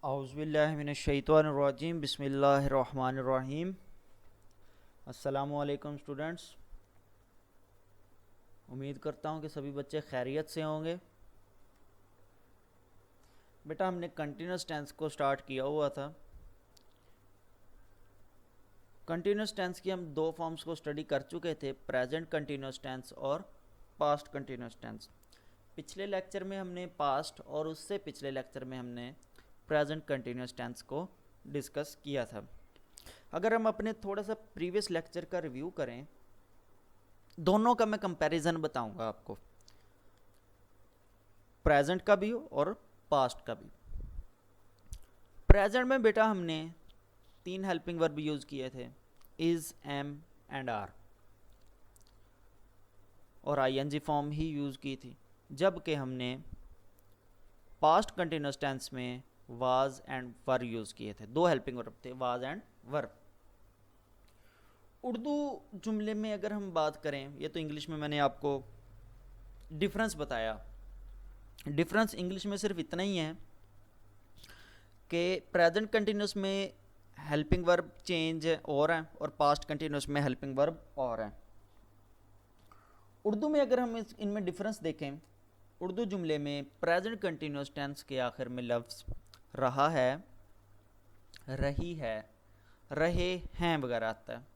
औज़ुबिल्लाहिमिनश्शैतानिर्रजीम बिस्मिल्लाहिर्रहमानिर्रहीम। अस्सलामुअलैकुम स्टूडेंट्स। उम्मीद करता हूँ कि सभी बच्चे खैरियत से होंगे। बेटा हमने कंटिन्यूस टेंस को स्टार्ट किया हुआ था। कंटिन्यूस टेंस की हम दो फॉर्म्स को स्टडी कर चुके थे, प्रेजेंट कंटिन्यूस टेंस और पास्ट कंटिन्यूस टेंस। पिछले लेक्चर में हमने पास्ट और उससे पिछले लेक्चर में हमने प्रेजेंट कंटिन्यूस टेंस को डिस्कस किया था। अगर हम अपने थोड़ा सा प्रीवियस लेक्चर का रिव्यू करें, दोनों का मैं कंपैरिजन बताऊंगा आपको, प्रेजेंट का भी और पास्ट का भी। प्रेजेंट में बेटा हमने 3 हेल्पिंग वर्ब यूज किए थे, इज, एम एंड आर, और आईएनजी फॉर्म ही यूज की थी। जबकि हमने पास्ट कंटिन्यूस टेंस में वाज एंड वर यूज किए थे। 2 हेल्पिंग वर्ब थे, वाज एंड वर। उर्दू जुमले में अगर हम बात करें, ये तो इंग्लिश में मैंने आपको डिफरेंस बताया। डिफरेंस इंग्लिश में सिर्फ इतना ही है कि प्रेजेंट कंटिन्यूस में हेल्पिंग वर्ब चेंज और है और पास्ट कंटिन्यूस में हेल्पिंग वर्ब और है। उर्दू में अगर हम इनमें डिफरेंस देखें, उर्दू जुमले में प्रेजेंट कंटिन्यूस टेंस के आखिर में लफ्ज़ रहा है, रही है, रहे हैं वगैरह आता है।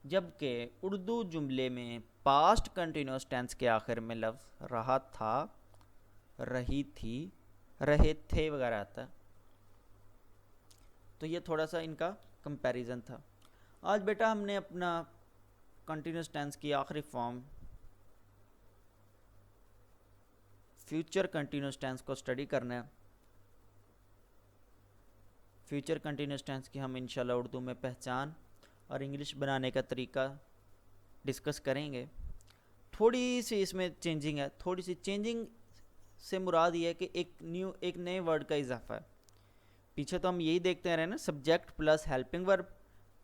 जबकि उर्दू जुमले में पास्ट कंटिन्यूस टेंस के आखिर में लफ्ज़ रहा था, रही थी, रहे थे वगैरह आता है। तो ये थोड़ा सा इनका कंपैरिजन था। आज बेटा हमने अपना कंटिन्यूस टेंस की आखिरी फॉर्म फ्यूचर कंटिन्यूस टेंस को स्टडी करना है। फ्यूचर कंटिन्यूस टेंस की हम इंशाल्लाह उर्दू में पहचान और इंग्लिश बनाने का तरीका डिस्कस करेंगे। थोड़ी सी इसमें चेंजिंग है। थोड़ी सी चेंजिंग से मुराद ये है कि एक नए वर्ड का इजाफा है। पीछे तो हम यही देखते रहे ना, subject plus helping verb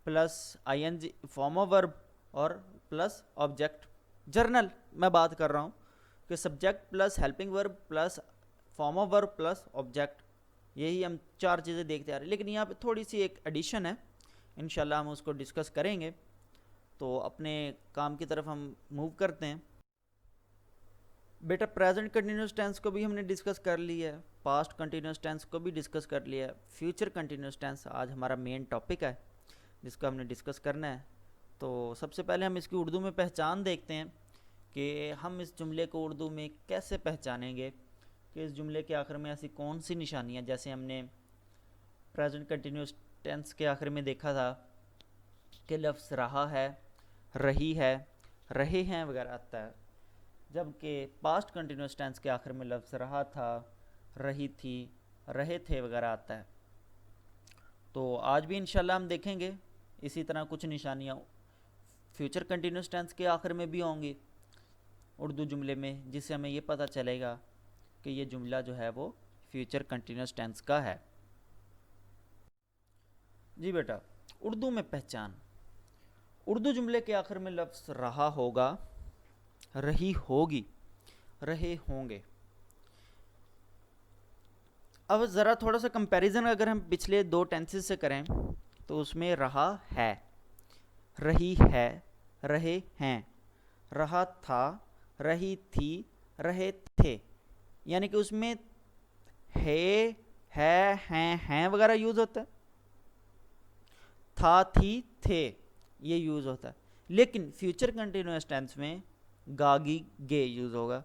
plus ING form of verb और प्लस ऑब्जेक्ट। जर्नल मैं बात कर रहा हूँ कि subject plus helping verb plus form of verb plus object, यही हम 4 चीज़ें देखते आ रहे हैं। लेकिन यहाँ पे थोड़ी सी एक एडिशन है, इंशाल्लाह हम उसको डिस्कस करेंगे। तो अपने काम की तरफ हम मूव करते हैं। बेटा प्रेजेंट कंटिन्यूस टेंस को भी हमने डिस्कस कर लिया है, पास्ट कंटिन्यूस टेंस को भी डिस्कस कर लिया है। फ्यूचर कंटिन्यूस टेंस आज हमारा मेन टॉपिक है जिसको हमने डिस्कस करना है। तो सबसे पहले हम इसकी उर्दू में पहचान देखते हैं कि हम इस जुमले को उर्दू में कैसे पहचानेंगे, कि इस जुमले के आखिर में ऐसी कौन सी निशानियाँ, जैसे हमने प्रेजेंट कंटिन्यूस टेंस के आखिर में देखा था कि लफ्ज़ रहा है, रही है, रहे हैं वगैरह आता है। जबकि पास्ट कंटिन्यूस टेंस के आखिर में लफ्ज़ रहा था, रही थी, रहे थे वगैरह आता है। तो आज भी इंशाल्लाह हम देखेंगे इसी तरह कुछ निशानियाँ फ्यूचर कंटिन्यूस टेंस के आखिर में भी होंगी उर्दू जुमले में, जिससे हमें ये पता चलेगा कि ये जुमला जो है वो फ्यूचर कंटिन्यूस टेंस का है। जी बेटा, उर्दू में पहचान। उर्दू जुमले के आखिर में लफ्ज़ रहा होगा, रही होगी, रहे होंगे। अब ज़रा थोड़ा सा कंपैरिजन अगर हम पिछले 2 टेंसेस से करें तो उसमें रहा है, रही है, रहे हैं, रहा था, रही थी, रहे थे, यानी कि उसमें है, हैं वगैरह यूज़ होता है, था, थी, थे ये यूज़ होता है। लेकिन फ्यूचर कंटिन्यूस टेंस में गागी गे यूज़ होगा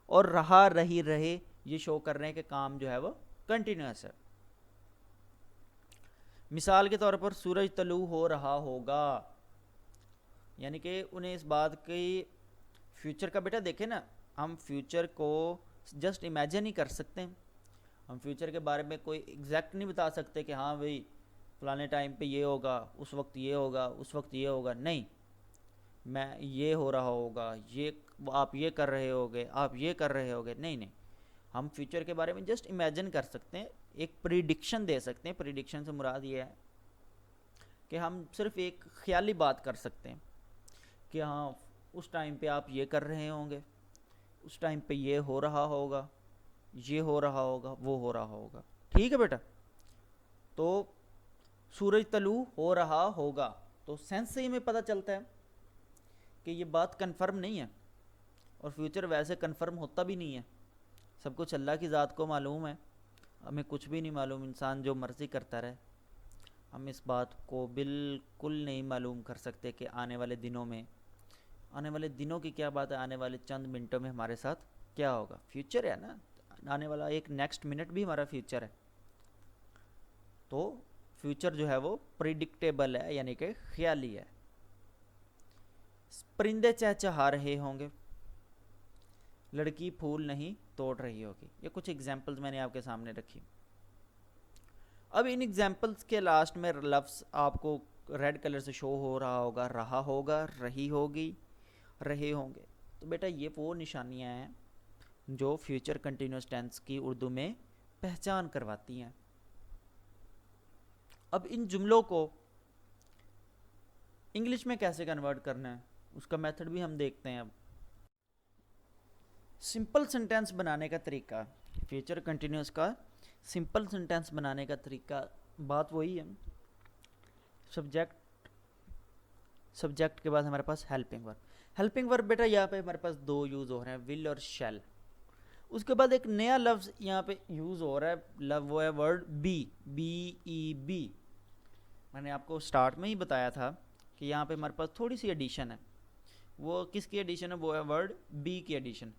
और रहा, रही, रहे ये शो कर रहे हैं कि काम जो है वो कंटिन्यूस है। मिसाल के तौर पर सूरज तलू हो रहा होगा, यानी कि उन्हें इस बात की फ्यूचर का बेटा देखें ना, हम फ्यूचर को जस्ट इमेजिन ही कर सकते हैं। हम फ्यूचर के बारे में कोई एग्जैक्ट नहीं बता सकते कि हाँ भाई फलाने टाइम पे ये होगा, उस वक्त ये होगा, उस वक्त ये होगा। नहीं, मैं ये हो रहा होगा, ये आप ये कर रहे होगे, आप ये कर रहे होगे, नहीं नहीं, हम फ्यूचर के बारे में जस्ट इमेजिन कर सकते हैं, एक प्रिडिक्शन दे सकते हैं। प्रिडिक्शन से मुराद ये है कि हम सिर्फ एक ख्याली बात कर सकते हैं कि हाँ उस टाइम पे आप ये कर रहे होंगे, उस टाइम पे ये हो रहा होगा, ये हो रहा होगा, वो हो रहा होगा। ठीक है बेटा। तो सूरज तलू हो रहा होगा, तो सेंस से ही हमें पता चलता है कि ये बात कंफर्म नहीं है, और फ्यूचर वैसे कंफर्म होता भी नहीं है। सब कुछ अल्लाह की ज़ात को मालूम है, हमें कुछ भी नहीं मालूम, इंसान जो मर्ज़ी करता रहे। हम इस बात को बिल्कुल नहीं मालूम कर सकते कि आने वाले दिनों में, आने वाले दिनों की क्या बात है, आने वाले चंद मिनटों में हमारे साथ क्या होगा। फ्यूचर है ना, आने वाला एक नेक्स्ट मिनट भी हमारा फ्यूचर है। तो फ्यूचर जो है वो प्रिडिक्टेबल है, यानी कि ख्याली है। परिंदे चहचहा रहे होंगे, लड़की फूल नहीं तोड़ रही होगी। ये कुछ एग्जाम्पल्स मैंने आपके सामने रखी। अब इन एग्जाम्पल्स के लास्ट में लफ्ज़ आपको रेड कलर से शो हो रहा होगा, रही होगी, रहे होंगे। तो बेटा ये वो निशानियां हैं जो फ्यूचर कंटिन्यूस टेंस की उर्दू में पहचान करवाती हैं। अब इन जुमलों को इंग्लिश में कैसे कन्वर्ट करना है, उसका मेथड भी हम देखते हैं। अब सिंपल सेंटेंस बनाने का तरीका, फ्यूचर कंटिन्यूस का सिंपल सेंटेंस बनाने का तरीका, बात वही है। सब्जेक्ट के बाद हमारे पास हेल्पिंग वर्ब। हेल्पिंग वर्ब बेटा यहाँ पे हमारे पास दो यूज़ हो रहे हैं, विल और शैल। उसके बाद एक नया लफ्ज़ यहाँ पे यूज़ हो रहा है, वो है वर्ड बी। मैंने आपको स्टार्ट में ही बताया था कि यहाँ पे हमारे पास थोड़ी सी एडिशन है। वो किसकी एडिशन है? वो है वर्ड बी की addition.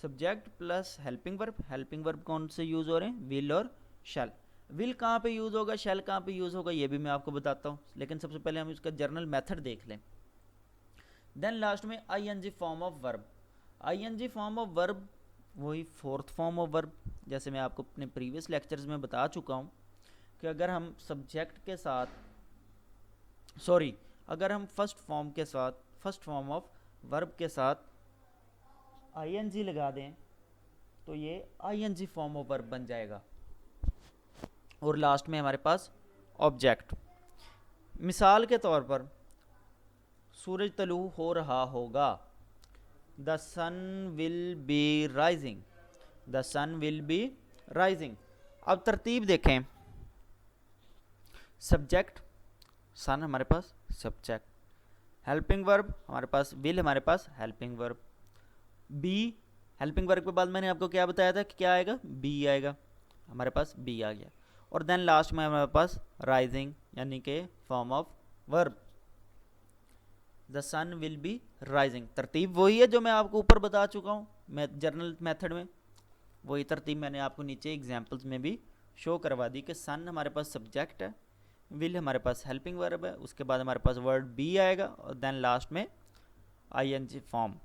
Subject plus helping verb कौन से यूज़ हो रहे हैं? विल और शैल। विल कहाँ पे यूज़ होगा, शैल कहाँ पे यूज़ होगा, ये भी मैं आपको बताता हूँ, लेकिन सबसे पहले हम इसका जर्नल मेथड देख लें। देन लास्ट में ING form of verb. ING form of verb वही फोर्थ फॉर्म ऑफ वर्ब, जैसे मैं आपको अपने प्रीवियस लेक्चर्स में बता चुका हूँ कि अगर हम सब्जेक्ट के साथ, अगर हम फर्स्ट फॉर्म ऑफ वर्ब के साथ आईएनजी लगा दें तो ये आईएनजी फॉर्म ऑफ वर्ब बन जाएगा, और लास्ट में हमारे पास ऑब्जेक्ट। मिसाल के तौर पर सूरज तलू हो रहा होगा, the sun will be rising, the sun will be rising. अब तरतीब देखें, सब्जेक्ट सन हमारे पास सब्जेक्ट, हेल्पिंग वर्ब हमारे पास विल, हमारे पास helping verb, be helping verb के बाद मैंने आपको क्या बताया था कि क्या आएगा? बी आएगा, हमारे पास बी आ गया, और देन लास्ट में हमारे पास राइजिंग यानी कि form of verb, the sun will be rising. तरतीब वही है जो मैं आपको ऊपर बता चुका हूँ मैं जर्नल मेथड में, वही तरतीब मैंने आपको नीचे एग्जाम्पल्स में भी शो करवा दी कि सन हमारे पास सब्जेक्ट है, विल हमारे पास हेल्पिंग वर्ब है, उसके बाद हमारे पास वर्ड बी आएगा, और देन लास्ट में आईएनजी फॉर्म।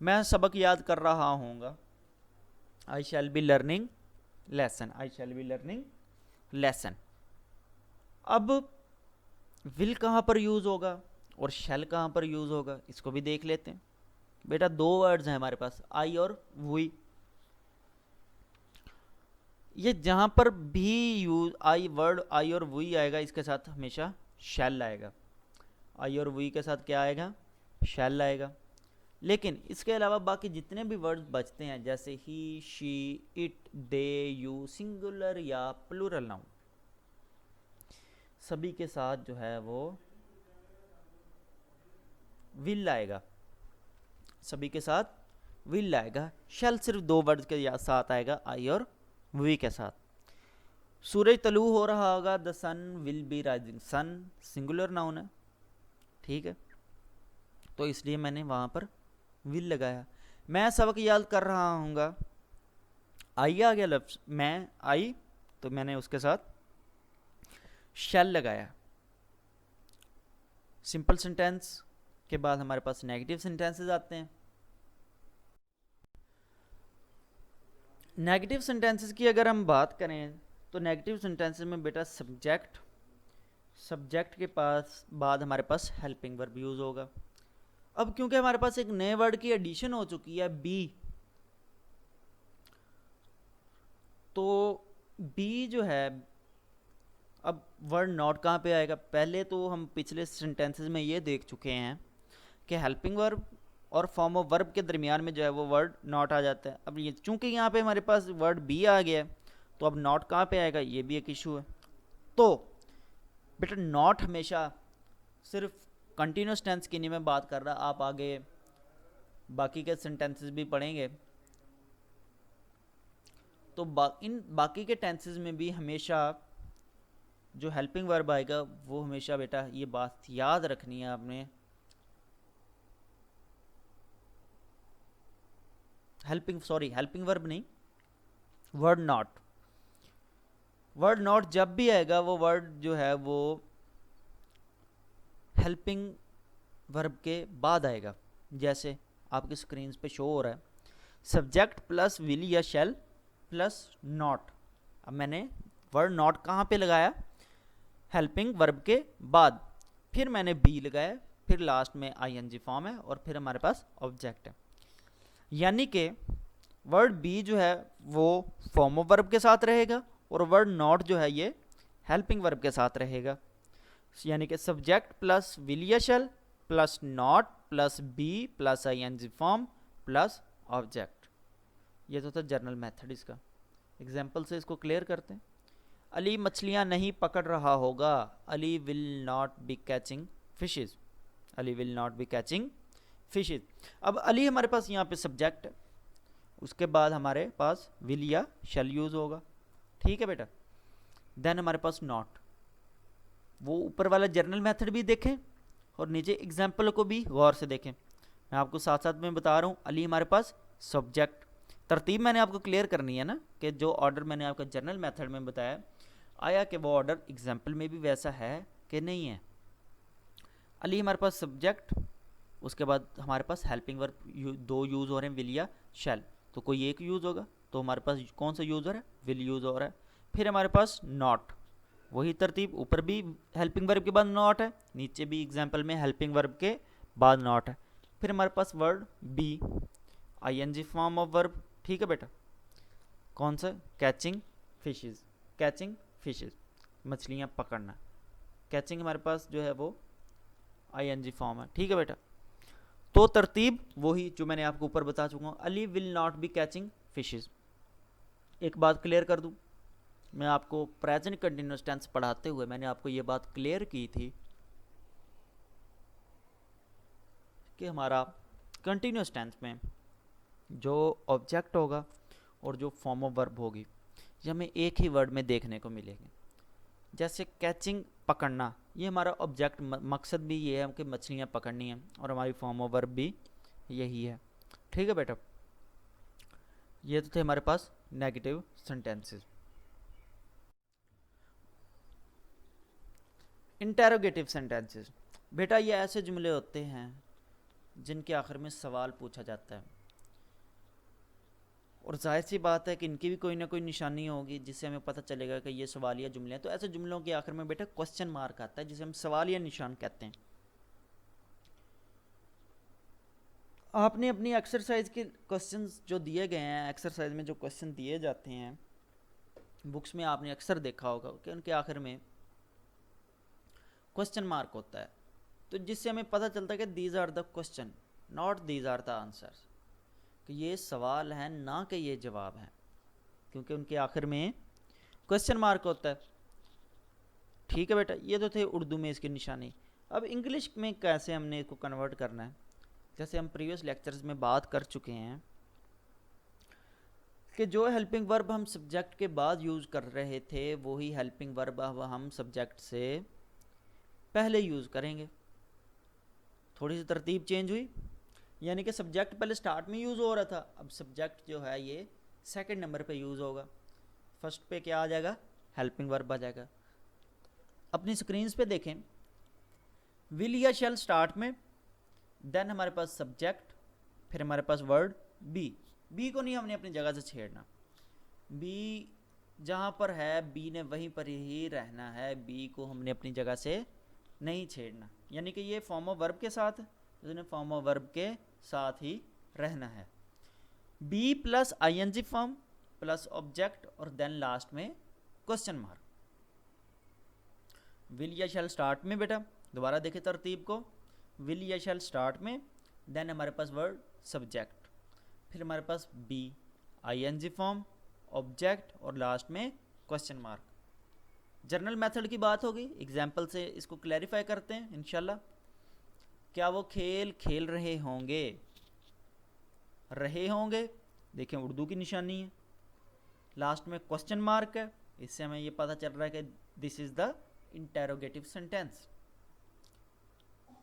मैं सबक याद कर रहा हूँगा, I shall be learning lesson, I shall be learning lesson. अब विल कहाँ पर यूज़ होगा और शैल कहाँ पर यूज़ होगा, इसको भी देख लेते हैं। बेटा दो वर्ड्स हैं हमारे पास, आई और वी। ये जहाँ पर भी यूज आई और वी आएगा, इसके साथ हमेशा शैल आएगा। आई और वी के साथ क्या आएगा? शैल आएगा। लेकिन इसके अलावा बाकी जितने भी वर्ड्स बचते हैं, जैसे he, she, it, they, you, singular या प्लूरल नाउन, सभी के साथ जो है वो विल आएगा, सभी के साथ विल आएगा। शैल सिर्फ दो वर्ड्स के साथ आएगा, आई और वी के साथ। सूरज तलू हो रहा होगा, the sun will be rising, sun singular noun है, ठीक है, तो इसलिए मैंने वहाँ पर विल लगाया। मैं सबक याद कर रहा हूँगा, आई आ गया लफ्ज़, मैं आई, तो मैंने उसके साथ शैल लगाया। सिंपल सेंटेंस के बाद हमारे पास नेगेटिव सेंटेंसेस आते हैं। नेगेटिव सेंटेंसेस की अगर हम बात करें तो नेगेटिव सेंटेंसेस में बेटा सब्जेक्ट के पास बाद हमारे पास हेल्पिंग वर्ब यूज़ होगा। अब क्योंकि हमारे पास एक नए वर्ड की एडिशन हो चुकी है बी, तो बी जो है, अब वर्ड नॉट कहाँ पे आएगा? पहले तो हम पिछले सेंटेंसेस में ये देख चुके हैं कि हेल्पिंग वर्ब और फॉर्म ऑफ वर्ब के दरमियान में जो है वो वर्ड नॉट आ जाता है। अब ये चूंकि यहाँ पे हमारे पास वर्ड बी आ गया है, तो अब नॉट कहाँ पे आएगा, ये भी एक इशू है। तो बेटा नॉट हमेशा सिर्फ कंटिन्यूस टेंस की नहीं मैं बात कर रहा, आप आगे बाकी के सेंटेंसेस भी पढ़ेंगे तो इन बाकी के टेंसेस में भी हमेशा जो हेल्पिंग वर्ब आएगा वो हमेशा बेटा ये बात याद रखनी है आपने, हेल्पिंग वर्ब नहीं, वर्ड नॉट जब भी आएगा वो वर्ड जो है वो हेल्पिंग वर्ब के बाद आएगा। जैसे आपकी स्क्रीन पे शो हो रहा है सब्जेक्ट प्लस विल या शैल प्लस नॉट। अब मैंने वर्ड नॉट कहाँ पे लगाया, हेल्पिंग वर्ब के बाद, फिर मैंने बी लगाया, फिर लास्ट में आईएनजी फॉर्म है और फिर हमारे पास ऑब्जेक्ट है। यानी कि वर्ड बी जो है वो फॉर्म ऑफ वर्ब के साथ रहेगा और वर्ड नॉट जो है ये हेल्पिंग वर्ब के साथ रहेगा। यानी कि सब्जेक्ट प्लस विल या shall plus not plus be plus ING form plus object. ये तो था जर्नल मेथड इसका। एग्जाम्पल से इसको क्लियर करते हैं। अली मछलियाँ नहीं पकड़ रहा होगा, Ali will not be catching fishes, Ali will not be catching fishes. अब अली हमारे पास यहाँ पे सब्जेक्ट है, उसके बाद हमारे पास विल या शैल यूज होगा, ठीक है बेटा। देन हमारे पास नॉट, वो ऊपर वाला जर्नल मेथड भी देखें और नीचे एग्जाम्पल को भी गौर से देखें। मैं आपको साथ साथ में बता रहा हूँ, अली हमारे पास सब्जेक्ट, तरतीब मैंने आपको क्लियर करनी है ना कि जो ऑर्डर मैंने आपका जर्नल मेथड में बताया आया कि वो ऑर्डर एग्जाम्पल में भी वैसा है कि नहीं है। अली हमारे पास सब्जेक्ट, उसके बाद हमारे पास हेल्पिंग वर्ब दो यूज़ हो रहे हैं विल या शैल, तो कोई एक यूज़ होगा, तो हमारे पास कौन सा यूज़ हो रहा है, विल यूज़ हो रहा है। फिर हमारे पास नॉट, वही तरतीब, ऊपर भी हेल्पिंग वर्ब के बाद नॉट है, नीचे भी एग्जाम्पल में हेल्पिंग वर्ब के बाद नॉट है। फिर हमारे पास word be, ING form of verb, ठीक है बेटा, कौन सा, कैचिंग फिशेज, कैचिंग फिशेज, मछलियाँ पकड़ना, कैचिंग हमारे पास जो है वो आईएनजी फॉर्म है, ठीक है बेटा। तो तरतीब वही जो मैंने आपको ऊपर बता चुका हूँ, Ali will not be catching fishes. एक बात क्लियर कर दूँ, मैं आपको प्रेजेंट कंटिन्यूअस टेंस पढ़ाते हुए मैंने आपको ये बात क्लियर की थी कि हमारा कंटिन्यूअस टेंस में जो ऑब्जेक्ट होगा और जो फॉर्म ऑफ वर्ब होगी ये हमें एक ही वर्ड में देखने को मिलेगी। जैसे कैचिंग, पकड़ना, ये हमारा ऑब्जेक्ट, मकसद भी ये है कि मछलियाँ पकड़नी है और हमारी फॉर्म ऑफ वर्ब भी यही है, ठीक है बेटा। ये तो थे हमारे पास नेगेटिव सेंटेंसेस। इंटेरोगेटिव सेंटेंसेस, बेटा ये ऐसे जुमले होते हैं जिनके आखिर में सवाल पूछा जाता है और जाहिर सी बात है कि इनकी भी कोई ना कोई निशानी होगी जिससे हमें पता चलेगा कि ये सवालिया जुमले हैं। तो ऐसे जुमलों के आखिर में बेटा क्वेश्चन मार्क आता है जिसे हम सवालिया निशान कहते हैं। आपने अपनी एक्सरसाइज के क्वेश्चंस जो दिए गए हैं, एक्सरसाइज में जो क्वेश्चन दिए जाते हैं बुक्स में, आपने अक्सर देखा होगा कि उनके आखिर में क्वेश्चन मार्क होता है, तो जिससे हमें पता चलता है कि these are the question, not these are the answers, कि ये सवाल हैं ना कि ये जवाब हैं, क्योंकि उनके आखिर में क्वेश्चन मार्क होता है, ठीक है बेटा। ये तो थे उर्दू में इसकी निशानी। अब इंग्लिश में कैसे हमने इसको कन्वर्ट करना है, जैसे हम प्रीवियस लेक्चर्स में बात कर चुके हैं कि जो हेल्पिंग वर्ब हम सब्जेक्ट के बाद यूज़ कर रहे थे वही हेल्पिंग वर्ब अब हम सब्जेक्ट से पहले यूज़ करेंगे। थोड़ी सी तरतीब चेंज हुई, यानी कि सब्जेक्ट पहले स्टार्ट में यूज़ हो रहा था, अब सब्जेक्ट जो है ये सेकंड नंबर पे यूज़ होगा। फर्स्ट पे क्या आ जाएगा, हेल्पिंग वर्ब आ जाएगा। अपनी स्क्रीन्स पे देखें, विल या शैल स्टार्ट में, देन हमारे पास सब्जेक्ट, फिर हमारे पास वर्ड बी। बी को नहीं हमने अपनी जगह से छेड़ना, बी जहाँ पर है बी ने वहीं पर ही रहना है, बी को हमने अपनी जगह से नहीं छेड़ना। यानी कि ये फॉर्म ऑफ वर्ब के साथ, इसने फॉर्म ऑफ वर्ब के साथ ही रहना है। Be plus ING form plus object और देन लास्ट में क्वेश्चन मार्क। विल या शैल स्टार्ट में, बेटा दोबारा देखें तरतीब को, विल या शैल स्टार्ट में, देन हमारे पास वर्ड सब्जेक्ट, फिर हमारे पास बी, आईएनजी फॉर्म, ऑब्जेक्ट और लास्ट में क्वेश्चन मार्क। जर्नल मेथड की बात होगी, एग्जाम्पल से इसको क्लैरिफाई करते हैं इंशाल्लाह। क्या वो खेल खेल रहे होंगे, रहे होंगे देखें उर्दू की निशानी है, लास्ट में क्वेश्चन मार्क है, इससे हमें ये पता चल रहा है कि this is the interrogative sentence.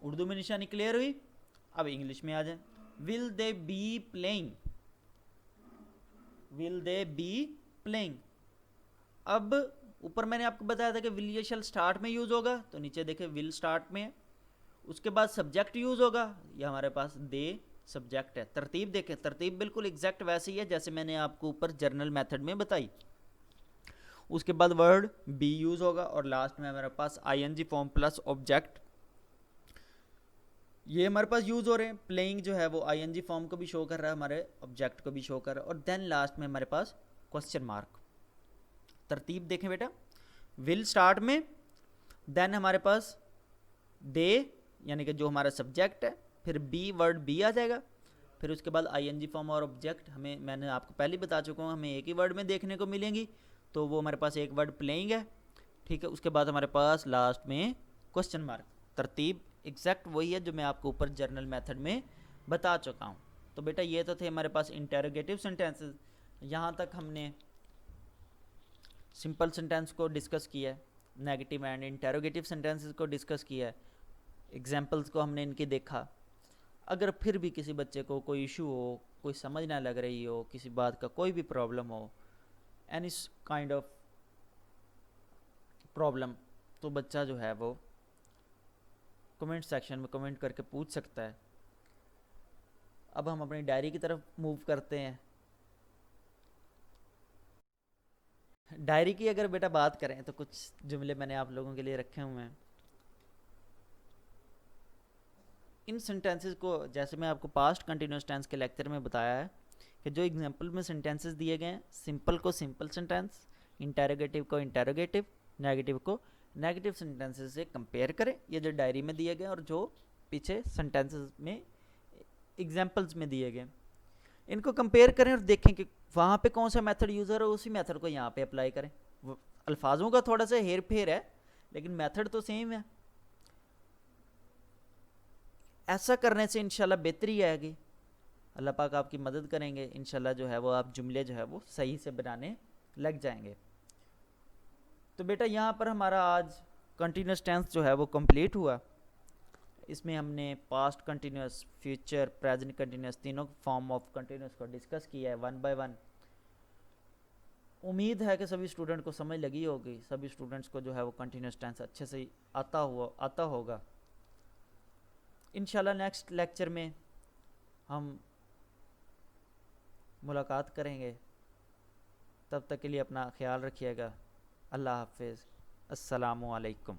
Urdu में निशानी क्लियर हुई। अब इंग्लिश में आ जाए। Will they be playing, will they be playing. अब ऊपर मैंने आपको बताया था कि विल ये शैल स्टार्ट में यूज होगा, तो नीचे देखे विल स्टार्ट में है। उसके बाद सब्जेक्ट यूज होगा, ये हमारे पास दे सब्जेक्ट है। तरतीब देखें, तरतीब बिल्कुल एग्जैक्ट वैसी ही है जैसे मैंने आपको ऊपर जर्नल मेथड में बताई। उसके बाद वर्ड बी यूज होगा और लास्ट में हमारे पास आईएनजी फॉर्म प्लस ऑब्जेक्ट, ये हमारे पास यूज हो रहे हैं। प्लेइंग जो है वो आईएनजी फॉर्म को भी शो कर रहा है, हमारे ऑब्जेक्ट को भी शो कर रहा है, और देन लास्ट में हमारे पास क्वेश्चन मार्क। तरतीब देखें बेटा, विल स्टार्ट में, देन हमारे पास दे यानी कि जो हमारा सब्जेक्ट है, फिर बी वर्ड बी आ जाएगा, फिर उसके बाद आईएनजी फॉर्म और ऑब्जेक्ट हमें, मैंने आपको पहले बता चुका हूँ, हमें एक ही वर्ड में देखने को मिलेंगी, तो वो हमारे पास एक वर्ड प्लेइंग है, ठीक है। उसके बाद हमारे पास लास्ट में क्वेश्चन मार्क। तरतीब एग्जैक्ट वही है जो मैं आपको ऊपर जर्नल मेथड में बता चुका हूँ। तो बेटा ये तो थे हमारे पास इंटेरोगेटिव सेंटेंसेस। यहाँ तक हमने सिंपल सेंटेंस को डिस्कस किया है, नेगेटिव एंड इंटेरोगेटिव सेंटेंसेस को डिस्कस किया है, एग्जाम्पल्स को हमने इनके देखा। अगर फिर भी किसी बच्चे को कोई इशू हो, कोई समझ ना लग रही हो, किसी बात का कोई भी प्रॉब्लम हो, एनी काइंड ऑफ प्रॉब्लम, तो बच्चा जो है वो कमेंट सेक्शन में कमेंट करके पूछ सकता है। अब हम अपनी डायरी की तरफ मूव करते हैं। डायरी की अगर बेटा बात करें तो कुछ जुमले मैंने आप लोगों के लिए रखे हुए हैं। इन सेंटेंसेस को, जैसे मैं आपको पास्ट कंटिन्यूस टेंस के लेक्चर में बताया है कि जो एग्जांपल में सेंटेंसेस दिए गए हैं, सिंपल को सिंपल सेंटेंस, इंटेरोगेटिव को इंटेरोगेटिव, नेगेटिव को नेगेटिव सेंटेंसेस से कंपेयर करें। ये जो डायरी में दिए गए और जो पीछे सेंटेंसेस में एग्जाम्पल्स में दिए गए, इनको कंपेयर करें और देखें कि वहाँ पे कौन सा मेथड यूज़ हो रहा है, उसी मेथड को यहाँ पे अप्लाई करें। अल्फाजों का थोड़ा सा हेर फेर है लेकिन मेथड तो सेम है। ऐसा करने से इंशाल्लाह बेहतरी आएगी, अल्लाह पाक आपकी मदद करेंगे, इंशाल्लाह जो है वो आप जुमले जो है वो सही से बनाने लग जाएंगे। तो बेटा यहाँ पर हमारा आज कंटिन्यूस टेंस जो है वो कंप्लीट हुआ। इसमें हमने past continuous, future, present continuous, तीनों फॉर्म ऑफ कंटिन्यूस को डिस्कस किया है वन बाय वन। उम्मीद है कि सभी स्टूडेंट को समझ लगी होगी, सभी स्टूडेंट्स को जो है वो कंटिन्यूस टेंस अच्छे से आता होगा। इंशाल्लाह नेक्स्ट लेक्चर में हम मुलाकात करेंगे। तब तक के लिए अपना ख्याल रखिएगा। अल्लाह हाफिज़। अस्सलामु अलैकुम।